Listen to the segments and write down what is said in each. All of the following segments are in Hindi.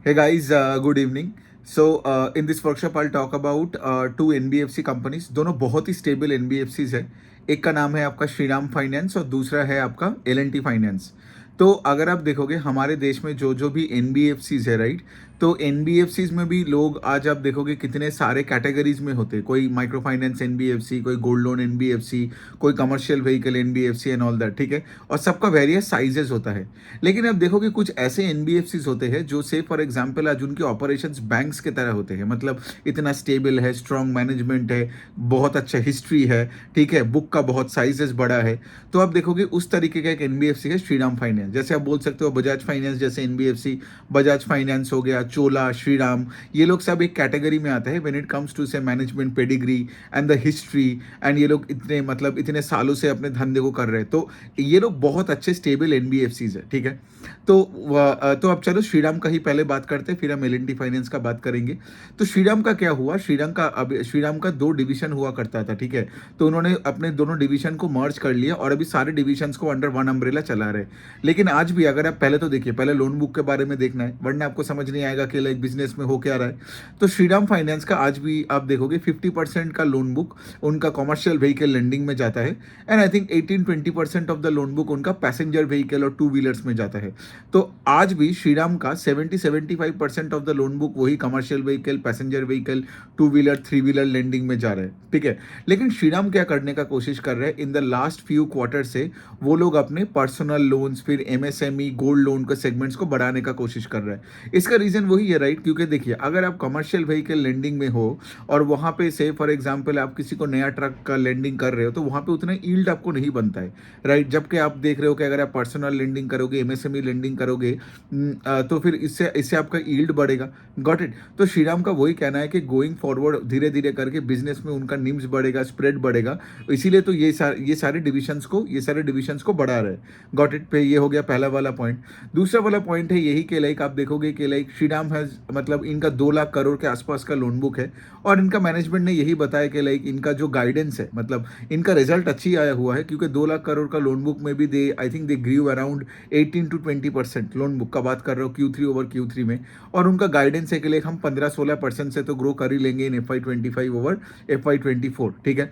Hey guys, good evening. In this workshop, I'll talk about two NBFC companies. दोनों बहुत ही स्टेबल NBFCs है. एक का नाम है आपका श्रीराम फाइनेंस और दूसरा है आपका L&T फाइनेंस. तो अगर आप देखोगे हमारे देश में जो जो भी NBFCs है, राइट, तो NBFCs में भी लोग आज आप देखोगे कितने सारे कैटेगरीज में होते हैं. कोई माइक्रो फाइनेंस NBFC, कोई गोल्ड लोन NBFC, कोई commercial vehicle NBFC and all that, ठीक है. और सबका वेरियस साइजेस होता है. लेकिन अब देखोगे कुछ ऐसे एनबीएफसीज होते हैं जो से फॉर एग्जांपल आज उनके ऑपरेशंस बैंक्स के तरह होते हैं. मतलब इतना स्टेबल है, स्ट्रॉन्ग मैनेजमेंट है, बहुत अच्छा हिस्ट्री है, ठीक है, बुक का बहुत साइजेस बड़ा है. तो आप देखोगे उस तरीके का एक एनबीएफसी है श्रीराम फाइनेंस. जैसे आप बोल सकते हो बजाज फाइनेंस जैसे एनबीएफसी, बजाज फाइनेंस हो गया, चोला, श्रीराम, ये लोग सब एक कैटेगरी में आते हैं व्हेन इट कम्स टू से management pedigree and the history. And ये लोग इतने मतलब इतने सालों से अपने धंधे को कर रहे हैं. तो ये लोग बहुत अच्छे स्टेबल एनबीएफसीज है, ठीक है. तो अब चलो श्रीराम का ही पहले बात करते हैं, फिर हम L&T फाइनेंस का बात करेंगे. तो श्रीराम का क्या हुआ, श्रीराम का दो डिवीजन हुआ करता था, ठीक है. तो उन्होंने अपने दोनों डिवीजन को मर्ज कर लिया और अभी सारे डिविजन्स को अंडर वन अम्ब्रेला चला रहे. लेकिन आज भी अगर आप पहले तो देखिए, पहले लोन बुक के बारे में देखना है, वरना आपको समझ नहीं आएगा कि लाइक बिजनेस में हो क्या रहा है. तो श्रीराम फाइनेंस का आज भी आप देखोगे 50% का लोन बुक उनका कॉमर्शियल व्हीकल लेंडिंग में जाता है. And I think 18-20% of the loan book उनका पैसेंजर व्हीकल और टू व्हीलर्स में जाता है. तो आज भी श्रीराम का 70-75% ऑफ द लोन बुक वही commercial vehicle, passenger vehicle, two wheeler, three wheeler lending में जा रहे हैं, ठीक है. लेकिन श्रीराम क्या करने का कोशिश कर रहे हैं in the last few quarter से, वो लोग अपने पर्सनल लोन्स, फिर एमएसएमई, गोल्ड लोन के सेगमेंट्स को बढ़ाने का कोशिश कर रहे हैं. इसका रीजन वही है, राइट, क्योंकि देखिए अगर आप कमर्शियल व्हीकल लेंडिंग में हो और वहां पे से फॉर एग्जाम्पल आप किसी को नया ट्रक का लेंडिंग कर रहे हो, तो वहां पे उतना ईल्ड आपको नहीं बनता है, राइट. जबकि आप देख रहे हो कि अगर आप पर्सनल लेंडिंग करोगे, एमएसएमई लेंडिंग करोगे, तो फिर इससे इससे आपका ईल्ड बढ़ेगा. Got it. तो श्रीराम का वही कहना है कि गोइंग फॉरवर्ड धीरे धीरे करके बिजनेस में उनका निम्स बढ़ेगा, स्प्रेड बढ़ेगा. इसीलिए तो ये सारे डिविजन्स को बढ़ा रहे हैं. Got it. पे ये हो गया पहला वाला पॉइंट. दूसरा वाला पॉइंट है यही कि लाइक आप देखोगे कि लाइक श्रीराम हैज मतलब इनका 2 लाख करोड़ के आसपास का लोन बुक है. और इनका मैनेजमेंट ने यही बताया कि लाइक इनका जो गाइडेंस है, मतलब इनका रिजल्ट अच्छी आया हुआ है, क्योंकि 2 लाख करोड़ का लोन बुक में भी they I think they grew around 18-20% loan book का बात कर रहा हूँ Q3 ओवर Q3 में. और उनका गाइडेंस है कि लाइक हम 15-16% से तो ग्रो कर ही लेंगे इन FY25 ओवर FY24, ठीक है.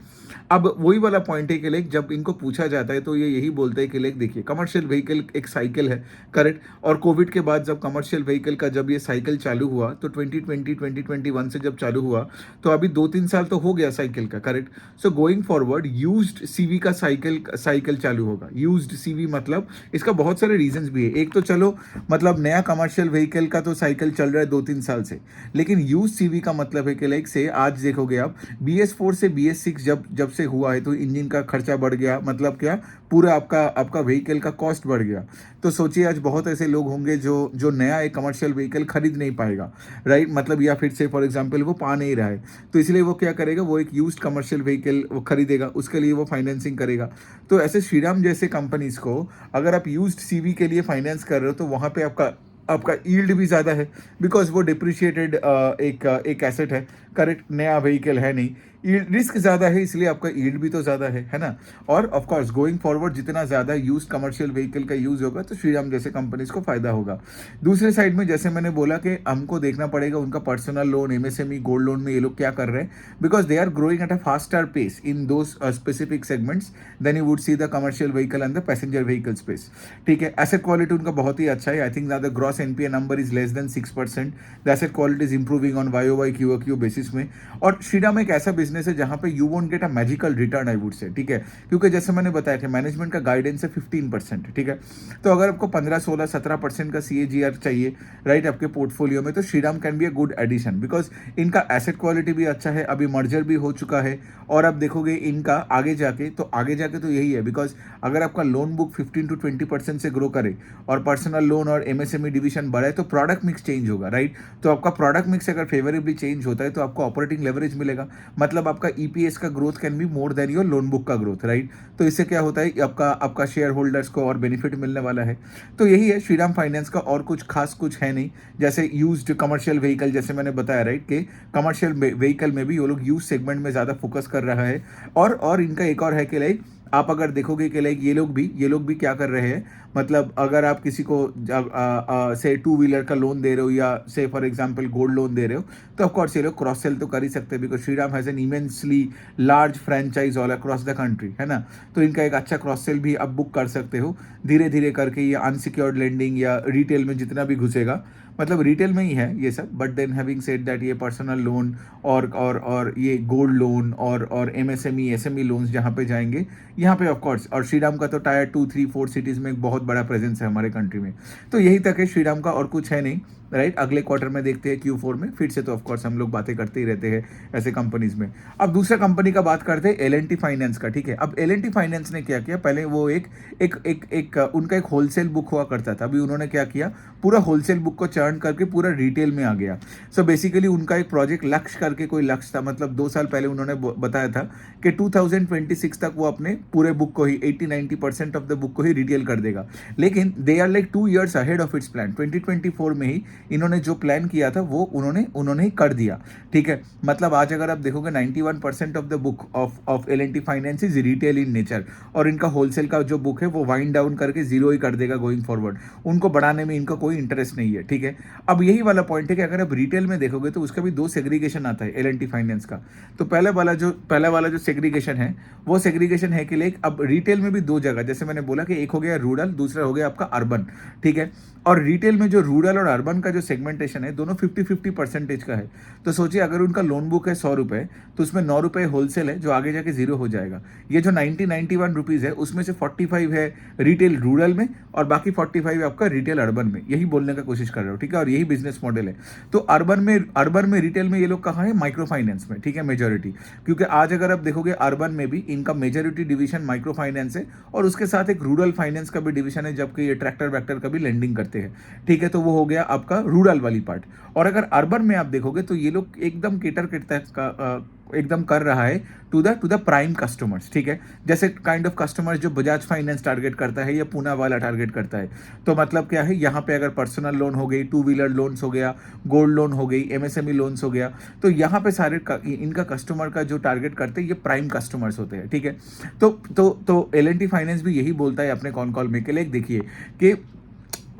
अब वही वाला पॉइंट है कि लाइक जब इनको पूछा जाता है तो ये यही बोलते हैं कि लाइक देखिए कमर्शियल व्हीकल एक साइकिल है, करेक्ट. और कोविड के बाद जब कमर्शियल व्हीकल का जब ये साइकिल चालू हुआ तो 2020-2021 से जब चालू हुआ, तो अभी 2-3 साल तो हो गया साइकिल का, correct. So going forward used CV का साइकिल चालू होगा. यूज्ड सीवी मतलब इसका बहुत सारे रीजंस भी है. एक तो चलो मतलब नया कमर्शियल व्हीकल का तो साइकिल चल रहा है 2-3 साल से, लेकिन यूज सीवी का मतलब है कि लाइक से आज देखोगे आप BS4 से BS6 जब जब से हुआ है तो इंजन का खर्चा बढ़ गया. मतलब क्या, पूरा आपका व्हीकल का कॉस्ट बढ़ गया. तो सोचिए आज बहुत ऐसे लोग होंगे जो जो नया एक कमर्शियल व्हीकल खरीद नहीं पाएगा, राइट. मतलब या फिर से फॉर एग्जांपल वो पा नहीं रहा है, तो इसलिए वो क्या करेगा, वो एक यूज्ड कमर्शियल व्हीकल वो खरीदेगा, उसके लिए वो फाइनेंसिंग करेगा. तो ऐसे श्रीराम जैसे कंपनीज को अगर आप यूज्ड सीवी के लिए फाइनेंस कर रहे हो तो वहाँ पे आपका आपका ईल्ड भी ज़्यादा है, बिकॉज वो डिप्रिशिएटेड एक एसेट है, करेक्ट. नया व्हीकल है नहीं, रिस्क ज़्यादा है, इसलिए आपका ईल्ड भी तो ज़्यादा है ना. और ऑफ कोर्स गोइंग फॉरवर्ड जितना ज़्यादा यूज कमर्शियल व्हीकल का यूज़ होगा तो श्रीराम जैसे कंपनीज को फायदा होगा. दूसरे साइड में जैसे मैंने बोला कि हमको देखना पड़ेगा उनका personal loan, MSME, gold loan में ये लोग क्या कर रहे हैं, because they are growing at a faster pace in those specific segments then you would see the commercial vehicle and the passenger vehicle space, ठीक है. एसेट क्वालिटी उनका बहुत ही अच्छा है. I think the gross NPA number is less than 6%. The asset quality is improving on YOY QOQ basis में. और श्रीराम एक ऐसा बिजनेस है जहां पे you won't get a magical return, I would say, ठीक है. क्योंकि जैसे मैंने बताया था मैनेजमेंट का गाइडेंस है 15%, ठीक है. तो अगर आपको 15-16-17% का CAGR चाहिए, राइट, आपके पोर्टफोलियो में, तो Shriram can be a good addition, because इनका एसेट क्वालिटी भी अच्छा है, अभी मर्जर भी हो चुका है. और अब देखोगे इनका आगे जाके तो यही है, बिकॉज अगर आपका लोन बुक 15-20% से ग्रो करे और पर्सनल लोन और एमएसएमई डिवीजन बढ़े तो प्रोडक्ट मिक्स चेंज होगा, राइट. तो आपका प्रोडक्ट मिक्स अगर फेवरेबली चेंज होता है तो आपको ऑपरेटिंग लेवरेज मिलेगा. मतलब आपका EPS का growth can be more than your loan book का ग्रोथ, राइट. तो इससे क्या होता है, आपका शेयर होल्डर्स को और बेनिफिट मिलने वाला है. तो यही है श्रीराम फाइनेंस का, और कुछ खास कुछ है नहीं. जैसे यूज्ड कमर्शियल व्हीकल जैसे मैंने बताया, राइट, कि कमर्शियल व्हीकल में भी वो लोग यूज सेगमेंट में ज़्यादा फोकस कर रहा है. और इनका एक और है कि लाइक आप अगर देखोगे कि लाइक ये लोग भी क्या कर रहे हैं, मतलब अगर आप किसी को से टू व्हीलर का लोन दे रहे हो या से फॉर एग्जांपल गोल्ड लोन दे रहे हो, तो ऑफकोर्स ये लोग क्रॉस सेल तो कर ही सकते हैं, because Shriram has an immensely large franchise all across the country, है ना। तो इनका एक अच्छा क्रॉस सेल भी आप बुक कर सकते हो धीरे धीरे करके। ये अनसिक्योर्ड लेंडिंग या रिटेल में जितना भी घुसेगा, मतलब रिटेल में ही है ये सब, but then having said that ये पर्सनल लोन और ये गोल्ड लोन और एमएसएमई एसएमई लोन्स जहाँ पे जाएंगे, यहाँ पे ऑफकोर्स। और श्रीराम का तो टायर 2 3 4 सिटीज़ में एक बहुत बड़ा प्रेजेंस है हमारे कंट्री में। तो यही तक है श्रीराम का, और कुछ है नहीं, राइट। अगले क्वार्टर में देखते हैं Q4 में फिर से, तो ऑफकोर्स हम लोग बातें करते ही रहते हैं ऐसे कंपनीज में। अब दूसरा कंपनी का बात करते हैं L&T फाइनेंस का, ठीक है। अब L&T फाइनेंस ने क्या किया, पहले वो उनका एक होलसेल बुक हुआ करता था, अभी उन्होंने क्या किया, पूरा होलसेल बुक को चर्न करके पूरा रिटेल में आ गया। सो बेसिकली उनका एक प्रोजेक्ट लक्ष्य करके कोई लक्ष्य था, मतलब 2 साल पहले उन्होंने बताया था कि 2026 तक वो अपने पूरे बुक को ही 80-90% ऑफ द बुक को ही रिटेल कर देगा। लेकिन they are like 2 years ahead of its plan. 2024 में ही इन्होंने जो प्लान किया था वो उन्होंने ही कर दिया, ठीक है। मतलब आज अगर आप देखोगे 91% of the book of L&T finance is retail in nature, और इनका होलसेल का जो बुक है वो वाइंड डाउन करके जीरो ही कर देगा गोइंग फॉरवर्ड। उनको बढ़ाने में इनका कोई इंटरेस्ट नहीं है, ठीक है। अब यही वाला पॉइंट है कि अगर आप रिटेल में देखोगे तो उसका भी 2 सेग्रीगेशन आता है L&T फाइनेंस का। तो पहला वाला जो सेग्रीगेशन है, वो सेग्रीगेशन है कि लाइक अब रिटेल में भी 2 जगह, जैसे मैंने बोला कि एक हो गया रूरल, दूसरा हो गया आपका अर्बन, ठीक है। और रिटेल में जो रूरल और अर्बन का जो सेगमेंटेशन है, दोनों 50-50% का है। तो सोचिए अगर उनका लोन बुक है 100 रुपये, तो उसमें 9 रुपये होलसेल है जो आगे जाके जीरो हो जाएगा। ये जो 91 रुपीज़ है उसमें से 45 है रिटेल रूरल में और बाकी 45 आपका रिटेल अर्बन में, यही बोलने का कोशिश कर रहे हो, ठीक है। और यही बिजनेस मॉडल है। तो अर्बन में रिटेल में ये लोग कहाँ है, माइक्रो फाइनेंस में, ठीक है, मेजोरिटी। क्योंकि आज अगर आप देखोगे अर्बन में भी इनका मेजोरिटी डिवीजन माइक्रो फाइनेंस है, और उसके साथ एक रूरल फाइनेंस का भी डिवीजन है, जबकि ये ट्रैक्टर वैक्टर का भी लेंडिंग करते हैं, ठीक है। तो वो हो गया आपका रूरल वाली पार्ट। और अगर अर्बन में आप देखोगे तो ये लोग एकदम केटर करता है एकदम कर रहा है टू द प्राइम कस्टमर्स, ठीक है। जैसे काइंड ऑफ कस्टमर्स जो बजाज फाइनेंस टारगेट करता है या पूना वाला टारगेट करता है। तो मतलब क्या है, यहाँ पे अगर पर्सनल लोन हो गई, 2 व्हीलर लोन्स हो गया, गोल्ड लोन हो गई, एमएसएमई लोन्स हो गया, तो यहाँ पे सारे इनका कस्टमर का जो टारगेट करते हैं ये प्राइम कस्टमर्स होते हैं, ठीक है। तो L&T फाइनेंस भी यही बोलता है अपने कॉन कॉल में कि लाइक देखिए कि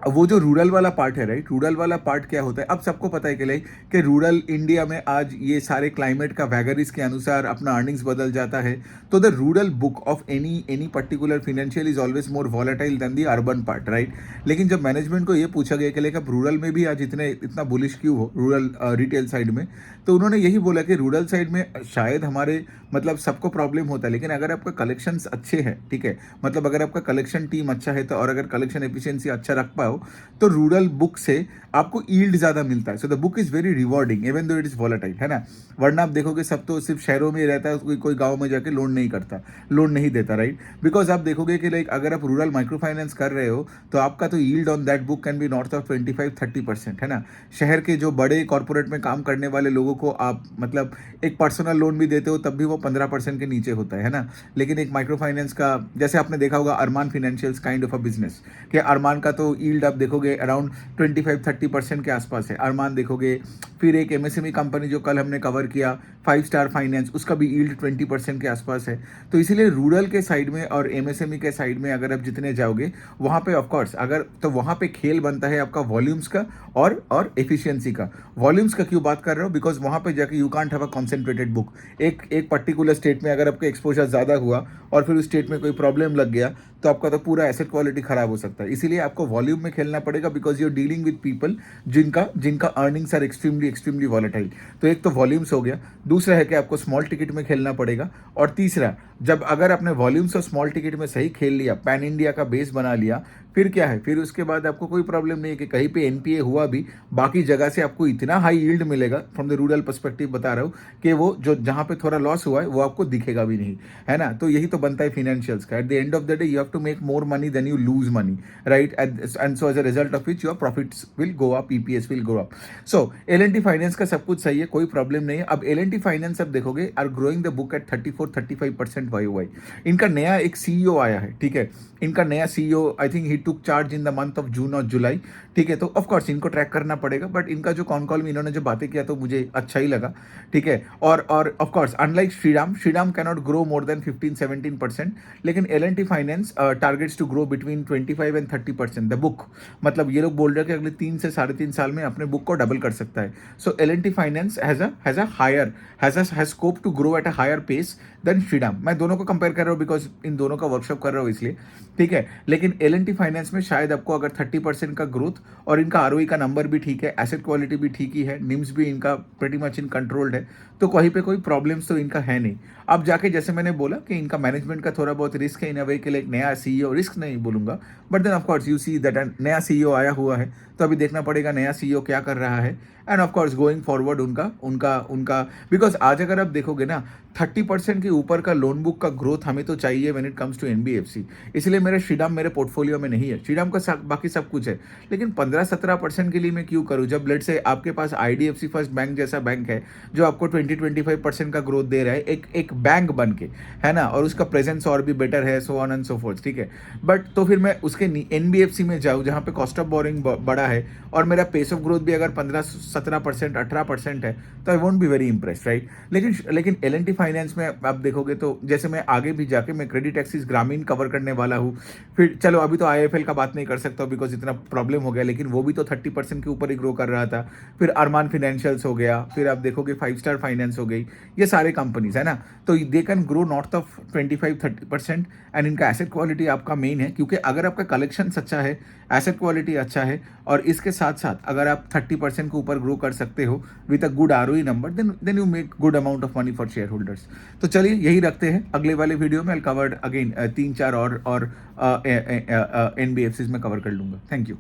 वो जो रूरल वाला पार्ट है, राइट, रूरल वाला पार्ट क्या होता है, अब सबको पता है कि रूरल इंडिया में आज ये सारे क्लाइमेट का वैगरीज के अनुसार अपना अर्निंग्स बदल जाता है। तो the rural book of any particular financial is always more volatile than the urban part, right. लेकिन जब मैनेजमेंट को ये पूछा गया कि अब रूरल में भी आज इतना बुलिश क्यों हो रूरल रिटेल साइड में, तो उन्होंने यही बोला कि रूरल साइड में शायद हमारे मतलब सबको प्रॉब्लम होता है, लेकिन अगर आपका कलेक्शंस अच्छे हैं, ठीक है, मतलब अगर आपका कलेक्शन टीम अच्छा है तो, और अगर कलेक्शन एफिशिएंसी अच्छा रख पाओ, तो रूरल बुक से आपको यील्ड ज़्यादा मिलता है। So the book is very rewarding even though it is volatile, है ना। वरना आप देखोगे सब तो सिर्फ शहरों में ही रहता है, कोई गाँव में जाके लोन नहीं करता, लोन नहीं देता, राइट। बिकॉज आप देखोगे कि लाइक अगर आप रूरल माइक्रो फाइनेंस कर रहे हो तो आपका तो yield on that book can be north of 25-30%, है ना। शहर के जो बड़े कॉर्पोरेट में काम करने वाले लोगों को आप मतलब एक पर्सनल लोन भी देते हो तब भी वो 15% के नीचे होता है ना। लेकिन एक माइक्रो फाइनेंस का, जैसे आपने देखा होगा Arman financials kind of a business, कि अरमान का तो यील्ड आप देखोगे अराउंड 25-30% के आसपास है। अरमान देखोगे, फिर एक एमएसएमई कंपनी जो कल हमने कवर किया 5 स्टार फाइनेंस, उसका भी यील्ड 20% के आसपास है। तो इसीलिए रूरल के साइड में और एमएसएमई के साइड में अगर आप जितने जाओगे वहाँ पे ऑफकोर्स अगर तो वहाँ पे खेल बनता है आपका वॉल्यूम्स का और एफिशिएंसी का। वॉल्यूम्स का क्यों बात कर रहे हो, बिकॉज वहाँ पे जाके you can't have a concentrated book. एक पर्टिकुलर स्टेट में अगर आपका एक्सपोजर ज़्यादा हुआ और फिर उस स्टेट में कोई प्रॉब्लम लग गया तो आपका तो पूरा एसेट क्वालिटी खराब हो सकता है। इसीलिए आपको वॉल्यूम में खेलना पड़ेगा, because you're dealing with people जिनका अर्निंग्स आर एक्सट्रीमली वॉलेटाइल। तो एक तो वॉल्यूम्स हो गया, दूसरा है कि आपको स्मॉल टिकट में खेलना पड़ेगा, और तीसरा जब अगर आपने वॉल्यूम्स और स्मॉल टिकट में सही खेल लिया, पैन इंडिया का बेस बना लिया, फिर क्या है, फिर उसके बाद आपको कोई प्रॉब्लम नहीं है कि कहीं पे एनपीए हुआ भी बाकी जगह से आपको इतना हाई यील्ड मिलेगा। फ्रॉम द रूरल पर्सपेक्टिव बता रहा हूँ कि वो जो जहाँ पे थोड़ा लॉस हुआ है वो आपको दिखेगा भी नहीं, है ना। तो यही तो बनता है फाइनेंशियल्स का। At the end of the day you have to make more money than you lose money, right, and so as a result of which your profits will go up, EPS will go up. So L&T finance का सब कुछ सही है, कोई प्रॉब्लम नहीं है। अब L&T फाइनेंस अब देखोगे are growing the book at 34-35% YOY। इनका नया एक CEO आया है, ठीक है। इनका नया CEO I think he took charge in the month of June और जुलाई, ठीक है। तो ऑफ कोर्स इनको ट्रैक करना पड़ेगा, बट इनका जो कॉन कॉल में इन्होंने जो बातें किया तो मुझे अच्छा ही लगा, ठीक है। और of course unlike Shriram can not grow more than 15-17%, लेकिन L&T finance targets to grow between 25 and 30% the book. मतलब ये लोग बोल रहे हैं कि अगले 3 से 3.5 साल में अपने बुक को डबल कर सकता है। So L and T finance has scope to grow at a higher pace than Shriram. मैं दोनों को कंपेयर कर रहा हूँ बिकॉज इन दोनों का वर्कशॉप कर रहा हूँ इसलिए, ठीक है। लेकिन एल&टी फाइनेंस में शायद आपको अगर 30% का ग्रोथ और इनका आरओई का नंबर भी ठीक है, एसेट क्वालिटी भी ठीक ही है, निम्स भी इनका प्रेटी मच इन कंट्रोल्ड है, तो कहीं पे कोई प्रॉब्लम्स तो इनका है नहीं। अब जाके जैसे मैंने बोला कि इनका मैनेजमेंट का थोड़ा बहुत रिस्क है इन अ वे के लिए, एक नया सीईओ, रिस्क नहीं बोलूंगा, but then of course you see that नया सीईओ आया हुआ है, तो अभी देखना पड़ेगा नया सीईओ क्या कर रहा है। End of course going forward उनका उनका उनका बिकॉज आज अगर आप देखोगे ना 30% के ऊपर का लोन बुक का ग्रोथ हमें तो चाहिए when it comes to NBFC. इसलिए मेरे श्रीराम मेरे पोर्टफोलियो में नहीं है, श्रीराम का बाकी सब कुछ है, लेकिन 15-17% के लिए मैं क्यों करूं जब लेट से आपके पास आईडीएफसी फर्स्ट बैंक जैसा बैंक है जो आपको 20-25% का ग्रोथ दे रहा है एक बैंक बन के, है ना, और उसका प्रेजेंस और भी बेटर है, so on and so fourth, ठीक है। बट तो फिर मैं उसके एनबीएफसी में जाऊँ जहाँ पे कॉस्ट ऑफ बोरिंग बड़ा है और मेरा पेस ऑफ ग्रोथ भी अगर 15-17% 18% है, तो I won't be very impressed, right. लेकिन एल&टी फाइनेंस में आप देखोगे तो जैसे मैं आगे भी जाके मैं क्रेडिट एक्सिस ग्रामीण कवर करने वाला हूँ, फिर चलो अभी तो आईएफएल का बात नहीं कर सकता बिकॉज इतना प्रॉब्लम हो गया, लेकिन वो भी तो 30% के ऊपर ही ग्रो कर रहा था। फिर अरमान फाइनेंशियल्स हो गया, फिर आप देखोगे 5 स्टार फाइनेंस हो गई, ये सारे कंपनीज है ना, तो they can grow north of 25-30%। And इनका एसेट क्वालिटी आपका मेन है, क्योंकि अगर आपका कलेक्शन अच्छा है, एसेट क्वालिटी अच्छा है, और इसके साथ साथ अगर आप 30% के ऊपर ग्रो कर सकते हो with a good ROE number, then you make good amount of money for share holders. तो चलिए यही रखते हैं, अगले वाले वीडियो में आई कवर्ड अगेन 3-4 और एनबीएफसीज में कवर कर लूंगा। Thank you.